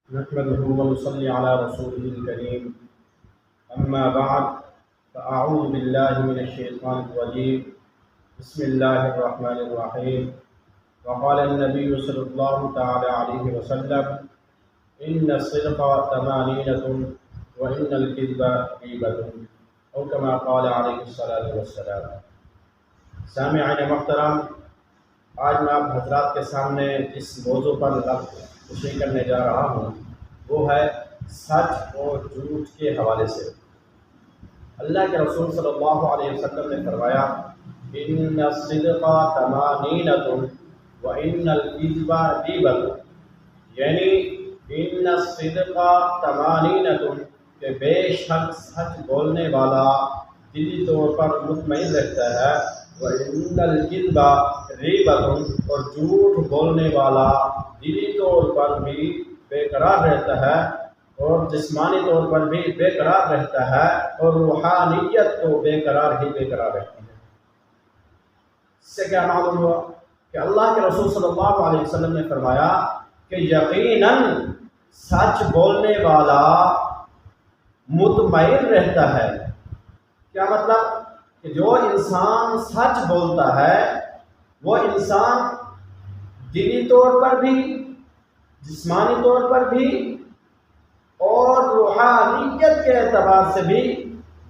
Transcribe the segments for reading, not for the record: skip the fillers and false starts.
نحمده ونصلي على رسوله الكريم أما بعد فأعوذ بالله من الشيطان الرجيم بسم الله الرحمن الرحيم وقال النبي صلى الله تعالى عليه وسلم إن الصدق طمأنينة وإن الكذب غيبة أو كما قال عليه الصلاة والسلام۔ سامعین محترم، آج میں آپ حضرات کے سامنے جس موضوع پر لفظ تشریح کرنے جا رہا ہوں وہ ہے سچ اور جھوٹ کے حوالے سے۔ اللہ کے رسول صلی اللہ علیہ وسلم نے فرمایا ان الصدق طمأنینۃ وان الکذب غیبۃ، یعنی ان الصدق طمأنینۃ کہ بے شک سچ بولنے والا دلی طور پر مطمئن رہتا ہے، وَإِنَّ الْكِذْبَ غِیبَةٌ اور جھوٹ بولنے والا دلی طور پر بھی بے قرار رہتا ہے اور جسمانی طور پر بھی بے قرار رہتا ہے، اور روحانیت تو بے قرار ہی بے قرار رہتی ہے۔ اس سے کیا معلوم ہوا کہ اللہ کے رسول صلی اللہ علیہ وسلم نے فرمایا کہ یقیناً سچ بولنے والا مطمئن رہتا ہے۔ کیا مطلب؟ کہ جو انسان سچ بولتا ہے وہ انسان دلی طور پر بھی، جسمانی طور پر بھی اور روحانیت کے اعتبار سے بھی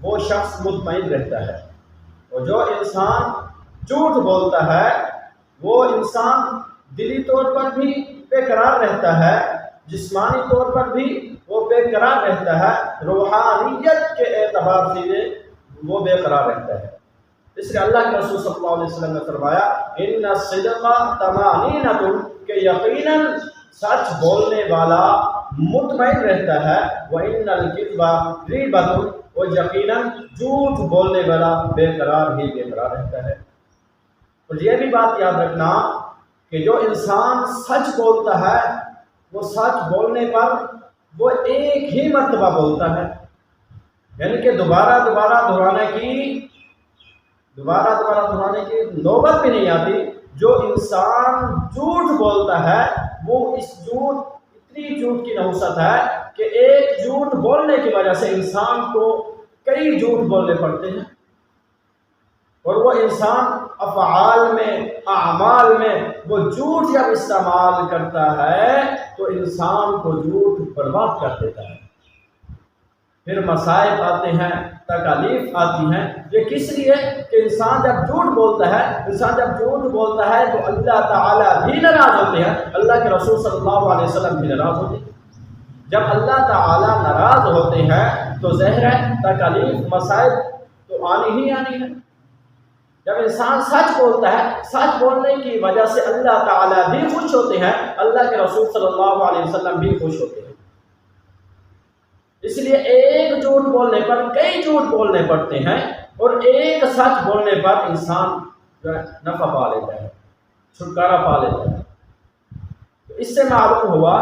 وہ شخص مطمئن رہتا ہے۔ اور جو انسان جھوٹ بولتا ہے وہ انسان دلی طور پر بھی بے قرار رہتا ہے، جسمانی طور پر بھی وہ بے قرار رہتا ہے، روحانیت کے اعتبار سے وہ بے قرار رہتا ہے۔ اس لیے اللہ کے رسول صلی اللہ علیہ وسلم نے فرمایا ان الصدق طمأنینۃ کہ یقیناً سچ بولنے والا مطمئن رہتا ہے، وَإِنَّ الْكِذْبَ غِیبَةٌ اور یقیناً جھوٹ بولنے والا بے قرار ہی بے قرار رہتا ہے۔ اور یہ بھی بات یاد رکھنا کہ جو انسان سچ بولتا ہے وہ سچ بولنے پر وہ ایک ہی مرتبہ بولتا ہے، یعنی کہ دوبارہ دہرانے کی نوبت بھی نہیں آتی۔ جو انسان جھوٹ بولتا ہے وہ اتنی جھوٹ کی نحوست ہے کہ ایک جھوٹ بولنے کی وجہ سے انسان کو کئی جھوٹ بولنے پڑتے ہیں، اور وہ انسان افعال میں، اعمال میں وہ جھوٹ جب استعمال کرتا ہے تو انسان کو جھوٹ برباد کر دیتا ہے۔ پھر مصائب آتے ہیں، تکالیف آتی ہیں۔ یہ کس لیے کہ انسان جب جھوٹ بولتا ہے تو اللہ تعالیٰ بھی ناراض ہوتے ہیں، اللہ کے رسول صلی اللہ علیہ وسلم بھی ناراض ہوتے ہیں۔ جب اللہ تعالیٰ ناراض ہوتے ہیں تو ظاہر ہے تکالیف، مصائب تو آنی ہی آنی ہے۔ جب انسان سچ بولتا ہے، سچ بولنے کی وجہ سے اللہ تعالیٰ بھی خوش ہوتے ہیں، اللہ کے رسول صلی اللہ علیہ وسلم بھی خوش ہوتے ہیں۔ اس لیے ایک جھوٹ بولنے پر کئی جھوٹ بولنے پڑتے ہیں، اور ایک سچ بولنے پر انسان جو ہے نفع پا لیتا ہے، چھٹکارا پا لیتا ہے۔ تو اس سے معلوم ہوا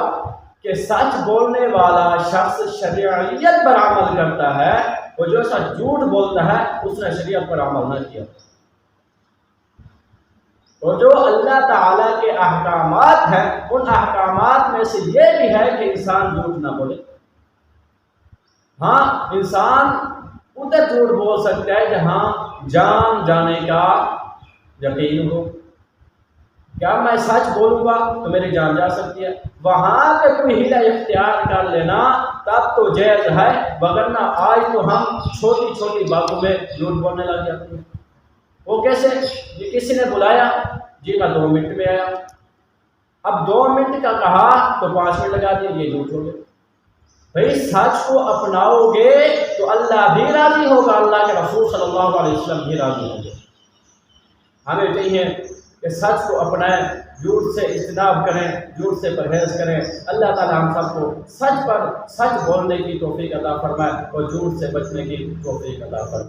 کہ سچ بولنے والا شخص شرعیت پر عمل کرتا ہے، اور جو سچ جھوٹ بولتا ہے اس نے شریعت پر عمل نہ کیا۔ اور جو اللہ تعالیٰ کے احکامات ہیں ان احکامات میں سے یہ بھی ہے کہ انسان جھوٹ نہ بولے۔ ہاں، انسان ادھر جھوٹ بول سکتا ہے جہاں جان جانے کا یقین ہو۔ کیا میں سچ بولوں گا تو میری جان جا سکتی ہے، وہاں پہ کوئی حیلہ اختیار کر لینا تب تو جائز ہے، وگرنہ آج تو ہم چھوٹی چھوٹی باتوں میں جھوٹ بولنے لگ جاتے ہیں۔ وہ کیسے؟ یہ کسی نے بلایا، جی میں 2 منٹ میں آیا، اب 2 منٹ کا کہا تو 5 منٹ لگا دیا، یہ جھوٹ ہو گیا۔ بھئی سچ کو اپناؤ گے تو اللہ بھی راضی ہوگا، اللہ کے رسول صلی اللہ علیہ وسلم بھی راضی ہوں گے۔ ہمیں چاہیے کہ سچ کو اپنائیں، جھوٹ سے اجتناب کریں، جھوٹ سے پرہیز کریں۔ اللہ تعالیٰ ہم سب کو سچ بولنے کی توفیق عطا فرمائے اور جھوٹ سے بچنے کی توفیق عطا فرمائے۔